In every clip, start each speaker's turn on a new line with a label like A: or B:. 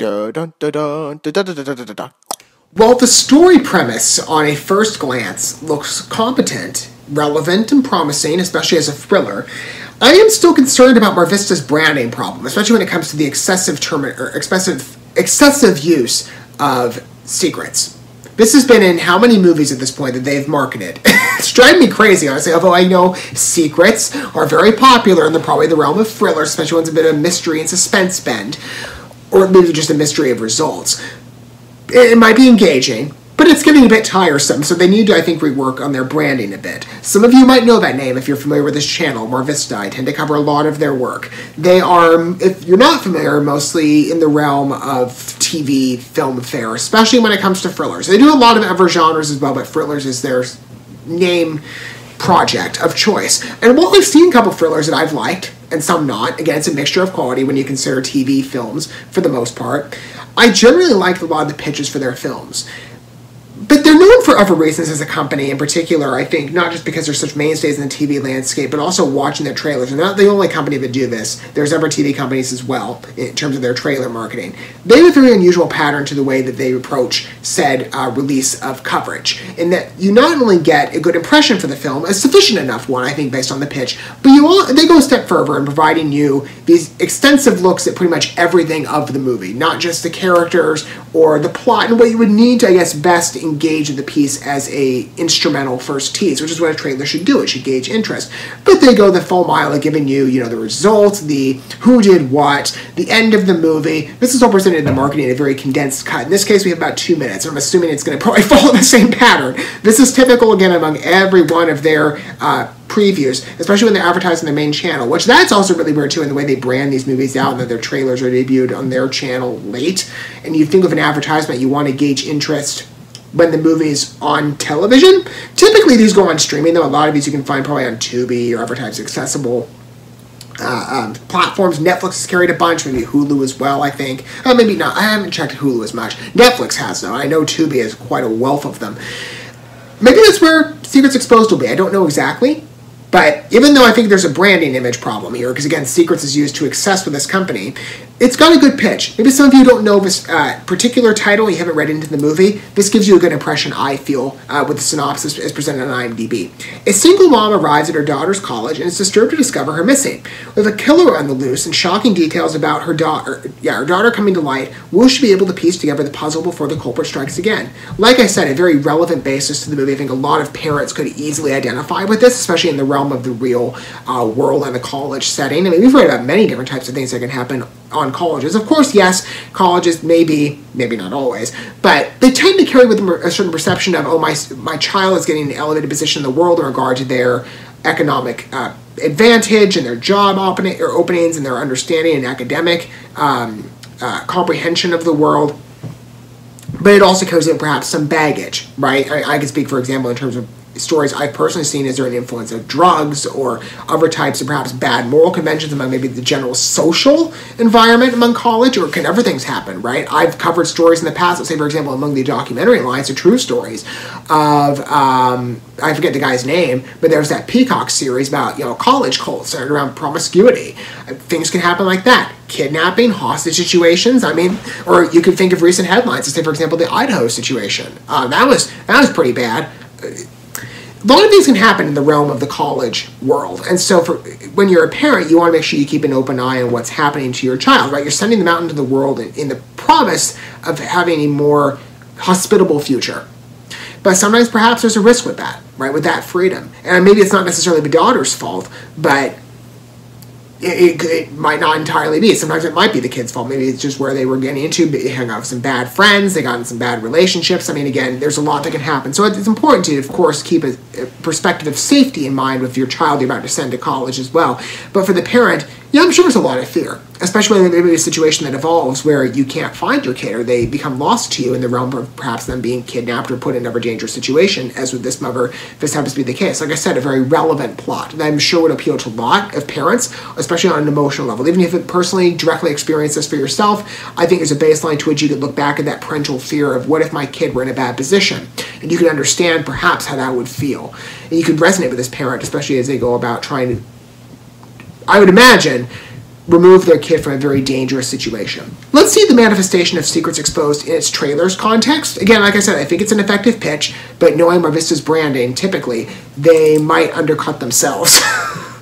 A: Dun, dun, dun, dun, dun, dun, dun, dun, dun, dun.
B: While the story premise on a first glance looks competent, relevant, and promising, especially as a thriller, I am still concerned about Marvista's branding problem, especially when it comes to the excessive use of secrets. This has been in how many movies at this point that they've marketed? It's driving me crazy, honestly, although I know secrets are very popular in probably the realm of thrillers, especially ones a bit of mystery and suspense bend, or maybe just a mystery of results. It might be engaging, but it's getting a bit tiresome, so they need to, I think, rework on their branding a bit. Some of you might know that name if you're familiar with this channel, Marvista. I tend to cover a lot of their work. They are, if you're not familiar, mostly in the realm of TV, film fare, especially when it comes to thrillers. They do a lot of other genres as well, but thrillers is their name project of choice. And while I've seen a couple thrillers that I've liked, and some not, again, it's a mixture of quality when you consider TV films, for the most part, I generally like a lot of the pitches for their films. But they're known for other reasons as a company, in particular, I think, not just because they're such mainstays in the TV landscape, but also watching their trailers. They're not the only company that do this. There's other TV companies as well, in terms of their trailer marketing. They have a very unusual pattern to the way that they approach said release of coverage, in that you not only get a good impression for the film, a sufficient enough one, I think, based on the pitch, but they go a step further in providing you these extensive looks at pretty much everything of the movie, not just the characters or the plot, and what you would need to, I guess, best engage in the piece as a instrumental first tease, which is what a trailer should do. It should gauge interest. But they go the full mile of giving you, the results, the who did what, the end of the movie. This is all presented in the marketing in a very condensed cut. In this case, we have about 2 minutes. I'm assuming it's going to probably follow the same pattern. This is typical, again, among every one of their previews, especially when they're advertising their main channel, which that's also really weird too in the way they brand these movies out and that their trailers are debuted on their channel late. And you think of an advertisement, you want to gauge interest when the movie's on television. Typically these go on streaming, though a lot of these you can find probably on Tubi or other types of accessible platforms. Netflix has carried a bunch, maybe Hulu as well, I think. Maybe not, I haven't checked Hulu as much. Netflix has, though. I know Tubi has quite a wealth of them. Maybe that's where Secrets Exposed will be. I don't know exactly. But even though I think there's a branding image problem here, because again, Secrets is used to excess with this company, it's got a good pitch. Maybe some of you don't know this particular title, you haven't read into the movie. This gives you a good impression, I feel, with the synopsis as presented on IMDb. A single mom arrives at her daughter's college and is disturbed to discover her missing. With a killer on the loose and shocking details about her daughter coming to light, will she be able to piece together the puzzle before the culprit strikes again? Like I said, a very relevant basis to the movie. I think a lot of parents could easily identify with this, especially in the realm of the real world and the college setting. I mean, we've read about many different types of things that can happen on colleges. Of course, yes, colleges maybe not always, but they tend to carry with them a certain perception of, oh, my child is getting an elevated position in the world in regard to their economic advantage and their job openings and their understanding and academic comprehension of the world. But it also carries in perhaps some baggage, right? I can speak, for example, in terms of stories I've personally seen. Is there an influence of drugs or other types of perhaps bad moral conventions among maybe the general social environment among college, or can other things happen, right? I've covered stories in the past, let's say, for example, among the documentary lines, or true stories of, I forget the guy's name, but there's that Peacock series about, college cults centered around promiscuity. Things can happen like that. Kidnapping, hostage situations. I mean, or you could think of recent headlines, let's say, for example, the Idaho situation. That was pretty bad. A lot of things can happen in the realm of the college world, and so when you're a parent, you want to make sure you keep an open eye on what's happening to your child, right? You're sending them out into the world in the promise of having a more hospitable future. But sometimes perhaps there's a risk with that, right, with that freedom. And maybe it's not necessarily the daughter's fault, but it might not entirely be. Sometimes it might be the kid's fault. Maybe it's just where they were getting into. They hung out with some bad friends. They got in some bad relationships. I mean, again, there's a lot that can happen. So it's important to, of course, keep a perspective of safety in mind with your child you're about to send to college as well. But for the parent, I'm sure there's a lot of fear, especially when there may be a situation that evolves where you can't find your kid or they become lost to you in the realm of perhaps them being kidnapped or put in another dangerous situation, as with this mother, this happens to be the case. Like I said, a very relevant plot that I'm sure would appeal to a lot of parents, especially on an emotional level. Even if you personally directly experience this for yourself, I think there's a baseline to which you could look back at that parental fear of what if my kid were in a bad position, and you could understand perhaps how that would feel. And you could resonate with this parent, especially as they go about trying to, I would imagine, remove their kid from a very dangerous situation. Let's see the manifestation of Secrets Exposed in its trailer's context. Again, like I said, I think it's an effective pitch, but knowing Marvista's branding, typically, they might undercut themselves.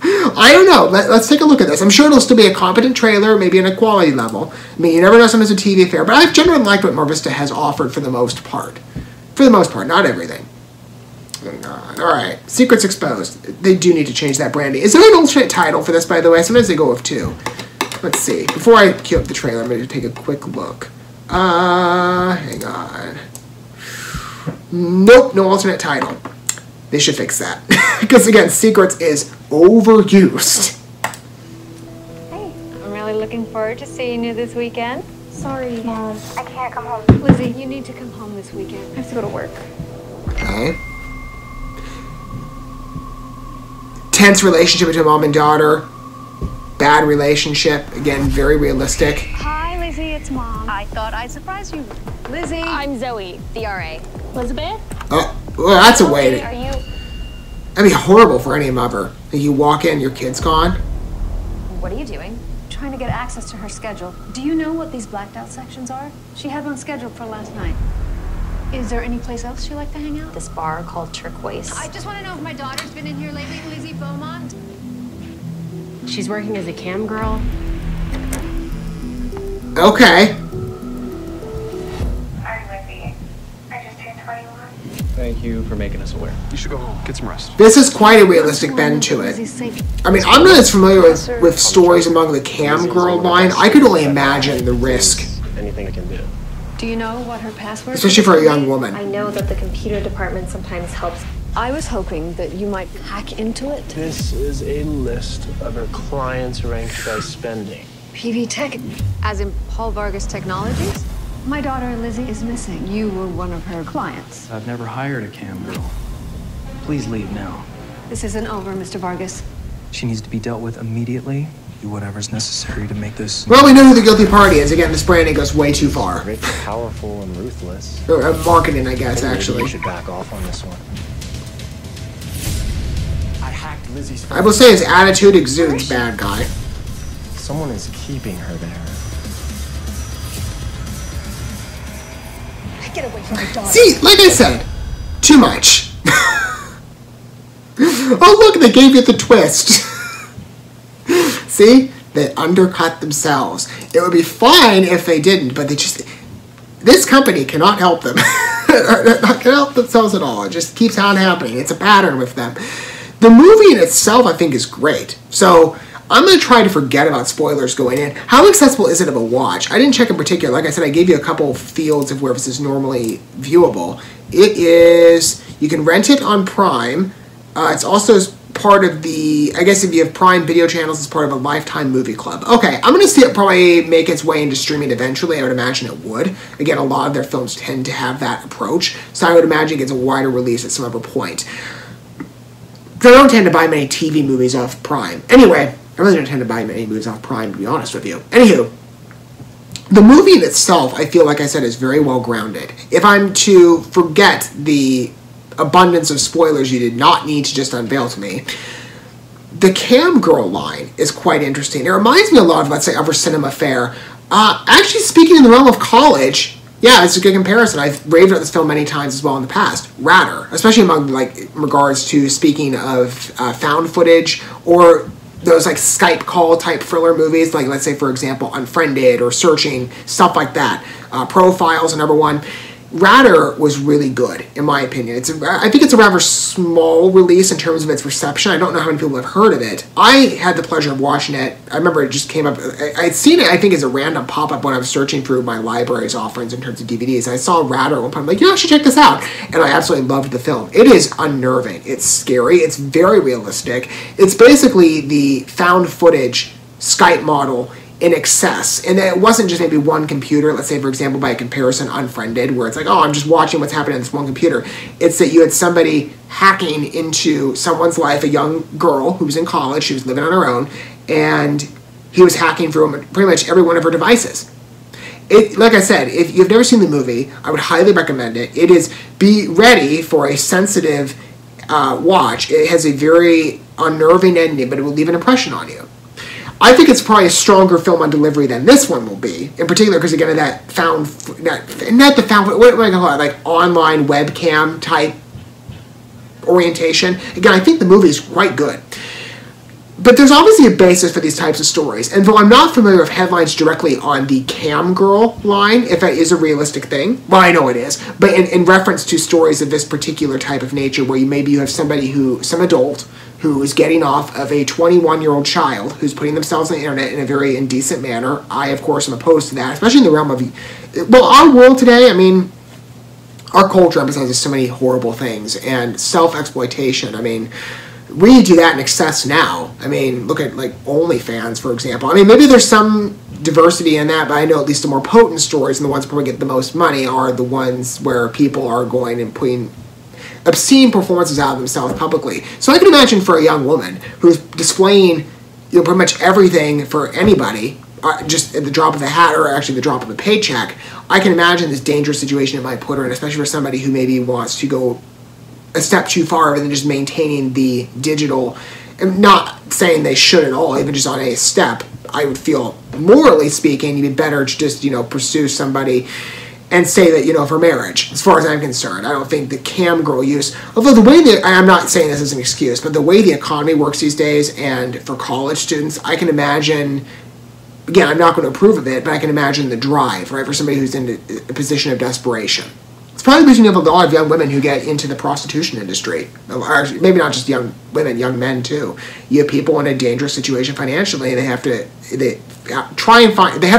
B: I don't know. Let's take a look at this. I'm sure it'll still be a competent trailer, maybe in a quality level. I mean, you never know, sometimes a TV affair, but I've generally liked what Marvista has offered for the most part. For the most part, not everything. Alright, Secrets Exposed. They do need to change that branding. Is there an alternate title for this, by the way? Sometimes they go with two. Let's see. Before I cue up the trailer, I'm going to take a quick look. Hang on. Nope, no alternate title. They should fix that. Because, again, Secrets is overused.
C: Hey, I'm really looking forward to seeing you this weekend. Sorry, Mom.
D: I can't come home.
C: Lizzie, you need to come home this weekend. I have to go to work.
B: Okay. Tense relationship between mom and daughter. Bad relationship. Again, very realistic.
C: Hi, Lizzie, it's Mom. I thought I'd surprise you. Lizzie.
D: I'm Zoe, the RA.
C: Elizabeth?
B: Oh, well, that's a way
C: Are
B: to...
C: you...
B: That'd be horrible for any mother. You walk in, your kid's gone.
D: What are you doing?
C: Trying to get access to her schedule. Do you know what these blacked out sections are? She had one scheduled for last night. Is there any place else she'd like to hang out?
D: This bar called Turquoise.
C: I just want to know if my daughter's been in here lately, Lizzie Beaumont.
D: She's working as a cam girl.
B: Okay.
E: I'm Lizzie. I just turned 21.
F: Thank you for making us aware. You should go home, get some rest.
B: This is quite a realistic bend to it. I mean, I'm not as familiar with stories among the cam girl line. I could only imagine the risk,
F: Anything I can do.
C: Do you know what her password is?
B: especially for a young woman.
D: I know that the computer department sometimes helps.
C: I was hoping that you might hack into it.
F: This is a list of her clients ranked by spending.
C: PV Tech, as in Paul Vargas Technologies? My daughter Lizzie is missing. You were one of her clients.
G: I've never hired a cam girl. Please leave now.
C: This isn't over, Mr. Vargas.
G: She needs to be dealt with immediately. Do whatever's necessary to make this...
B: Well, we know who the guilty party is. Again, this branding goes way too far.
F: Rich, powerful, and ruthless.
B: Or, marketing, I guess,
F: Maybe
B: actually.
F: you should back off on this one. I hacked Lizzie's phone.
B: I will say his attitude exudes bad guy.
F: Someone is keeping her there.
C: Get away from my daughter.
B: See, like I said, too much. Oh, look, they gave you the twist. See? They undercut themselves. It would be fine if they didn't, but they just... This company cannot help them. Not help themselves at all. It just keeps on happening. It's a pattern with them. The movie in itself, I think, is great. So, I'm going to try to forget about spoilers going in. How accessible is it of a watch? I didn't check in particular. Like I said, I gave you a couple fields of where this is normally viewable. It is... You can rent it on Prime. It's also part of the... I guess if you have Prime Video channels, it's part of a Lifetime Movie Club. Okay, I'm going to see it probably make its way into streaming eventually. I would imagine it would. Again, a lot of their films tend to have that approach. So I would imagine it gets a wider release at some other point. Because I don't tend to buy many TV movies off Prime. Anyway, I really don't tend to buy many movies off Prime, to be honest with you. Anywho, the movie in itself, I feel like I said, is very well grounded. If I'm to forget the abundance of spoilers you did not need to just unveil to me, the cam girl line is quite interesting. It reminds me a lot of, let's say, Upper Cinema Fair. Actually, speaking in the realm of college, yeah, it's a good comparison. I've raved about this film many times as well in the past. Rather, especially among, like, in regards to speaking of found footage or those, like, Skype call type thriller movies, like, let's say, for example, Unfriended or Searching, stuff like that. Profiles, another one. Radar was really good, in my opinion. I think it's a rather small release in terms of its reception. I don't know how many people have heard of it. I had the pleasure of watching it. I remember it just came up. I'd seen it, I think, as a random pop-up when I was searching through my library's offerings in terms of DVDs. I saw Radar at one point. I'm like, I should check this out. And I absolutely loved the film. It is unnerving. It's scary. It's very realistic. It's basically the found footage Skype model in excess. And it wasn't just maybe one computer, let's say, for example, by a comparison, Unfriended, where it's like, oh, I'm just watching what's happening on this one computer. It's that you had somebody hacking into someone's life, a young girl who was in college, she was living on her own, and he was hacking through pretty much every one of her devices. Like I said, if you've never seen the movie, I would highly recommend it. It is, be ready for a sensitive watch. It has a very unnerving ending, but it will leave an impression on you. I think it's probably a stronger film on delivery than this one will be, in particular because again of that what do I call it, like online webcam type orientation. Again, I think the movie is quite good. But there's obviously a basis for these types of stories. And though I'm not familiar with headlines directly on the cam girl line, if that is a realistic thing, well, I know it is, but in reference to stories of this particular type of nature where maybe you have some adult who is getting off of a 21-year-old child who's putting themselves on the internet in a very indecent manner. I, of course, am opposed to that, especially in the realm of, well, our world today, I mean, our culture emphasizes so many horrible things and self-exploitation. I mean, we do that in excess now. I mean, look at, like, OnlyFans, for example. I mean, maybe there's some diversity in that, but I know at least the more potent stories and the ones that probably get the most money are the ones where people are going and putting obscene performances out of themselves publicly. So I can imagine for a young woman who's displaying, pretty much everything for anybody, just at the drop of a hat, or actually the drop of a paycheck, I can imagine this dangerous situation it might put her in, especially for somebody who maybe wants to go a step too far rather than just maintaining the digital. I'm not saying they should at all, even just on a step. I would feel, morally speaking, you'd be better to just, pursue somebody and say that, for marriage, as far as I'm concerned. I don't think the cam girl use, although the way that, I'm not saying this as an excuse, but the way the economy works these days, and for college students, I can imagine, again, I'm not going to approve of it, but I can imagine the drive, right, for somebody who's in a position of desperation. It's probably the reason you have a lot of young women who get into the prostitution industry. Actually, maybe not just young women, young men too. You have people in a dangerous situation financially, and they have to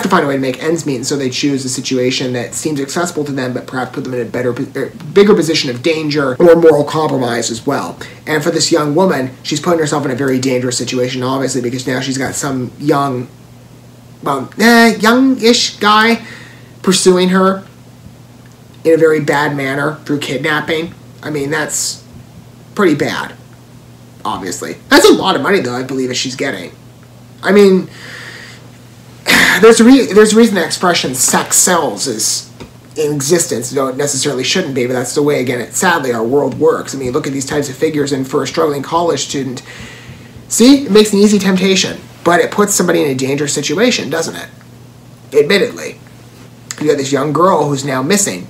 B: find a way to make ends meet, and so they choose a situation that seems accessible to them, but perhaps put them in a bigger position of danger or moral compromise as well. And for this young woman, she's putting herself in a very dangerous situation, obviously, because now she's got some youngish guy pursuing her in a very bad manner through kidnapping. I mean, that's pretty bad, obviously. That's a lot of money, though, I believe, that she's getting. I mean, there's a reason the expression sex sells is in existence, though it necessarily shouldn't be, but that's the way, again, sadly, our world works. I mean, look at these types of figures, and for a struggling college student, see, it makes an easy temptation, but it puts somebody in a dangerous situation, doesn't it? Admittedly. You got this young girl who's now missing,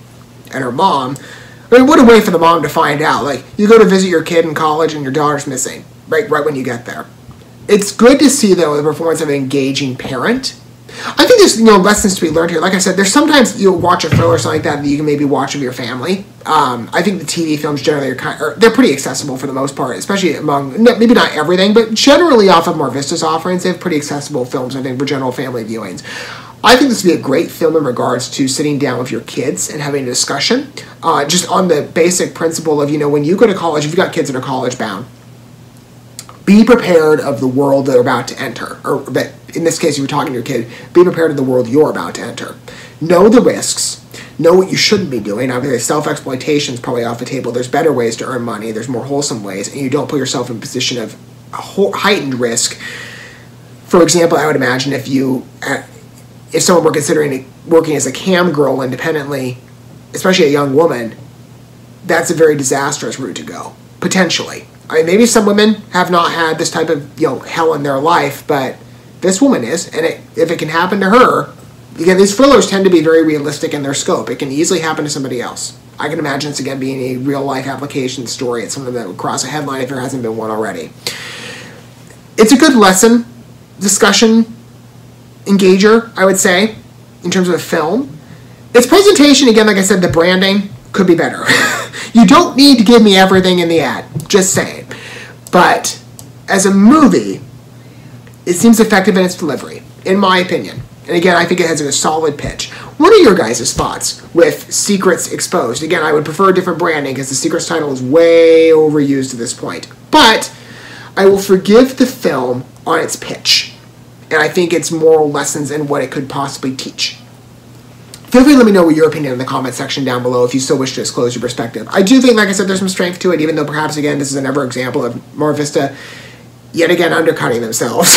B: and her mom, I mean, what a way for the mom to find out. Like, you go to visit your kid in college and your daughter's missing, right when you get there. It's good to see, though, the performance of an engaging parent. I think there's, lessons to be learned here. Like I said, there's sometimes you'll watch a thriller or something like that you can maybe watch with your family. I think the TV films generally they're pretty accessible for the most part, especially among, maybe not everything, but generally off of Marvista's offerings, they have pretty accessible films, I think, for general family viewings. I think this would be a great film in regards to sitting down with your kids and having a discussion, just on the basic principle of, when you go to college, if you've got kids that are college bound, be prepared of the world they're about to enter. Or in this case, if you're talking to your kid, be prepared of the world you're about to enter. Know the risks. Know what you shouldn't be doing. Obviously, self-exploitation is probably off the table. There's better ways to earn money. There's more wholesome ways. And you don't put yourself in a position of heightened risk. For example, I would imagine if someone were considering working as a cam girl independently, especially a young woman, that's a very disastrous route to go, potentially. I mean, maybe some women have not had this type of, hell in their life, but this woman is, and if it can happen to her, again, these thrillers tend to be very realistic in their scope. It can easily happen to somebody else. I can imagine this, again, being a real-life application story. It's something that would cross a headline if there hasn't been one already. It's a good lesson, discussion, engager, I would say, in terms of a film. Its presentation, again, like I said, the branding could be better. You don't need to give me everything in the ad, just saying. But as a movie, it seems effective in its delivery, in my opinion. And again, I think it has a solid pitch. What are your guys' thoughts with Secrets Exposed? Again, I would prefer different branding because the Secrets title is way overused at this point. But I will forgive the film on its pitch. And I think its moral lessons and what it could possibly teach. Feel free to let me know what your opinion in the comment section down below if you still wish to disclose your perspective. I do think, like I said, there's some strength to it, even though perhaps, again, this is another example of Marvista yet again undercutting themselves.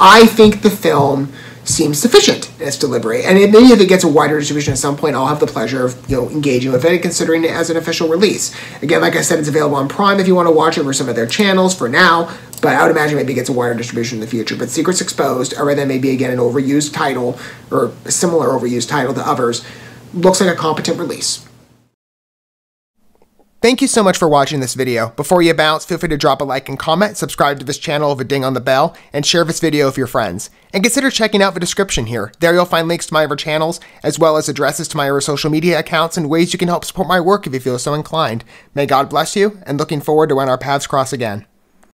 B: I think the film seems sufficient in its delivery. And maybe if it gets a wider distribution at some point, I'll have the pleasure of engaging with it and considering it as an official release. Again, like I said, it's available on Prime if you want to watch it or some of their channels for now, but I would imagine maybe it gets a wider distribution in the future. But Secrets Exposed, or then maybe again an overused title, or a similar overused title to others, looks like a competent release. Thank you so much for watching this video. Before you bounce, feel free to drop a like and comment, subscribe to this channel with a ding on the bell, and share this video with your friends. And consider checking out the description here. There you'll find links to my other channels, as well as addresses to my other social media accounts and ways you can help support my work if you feel so inclined. May God bless you, and looking forward to when our paths cross again.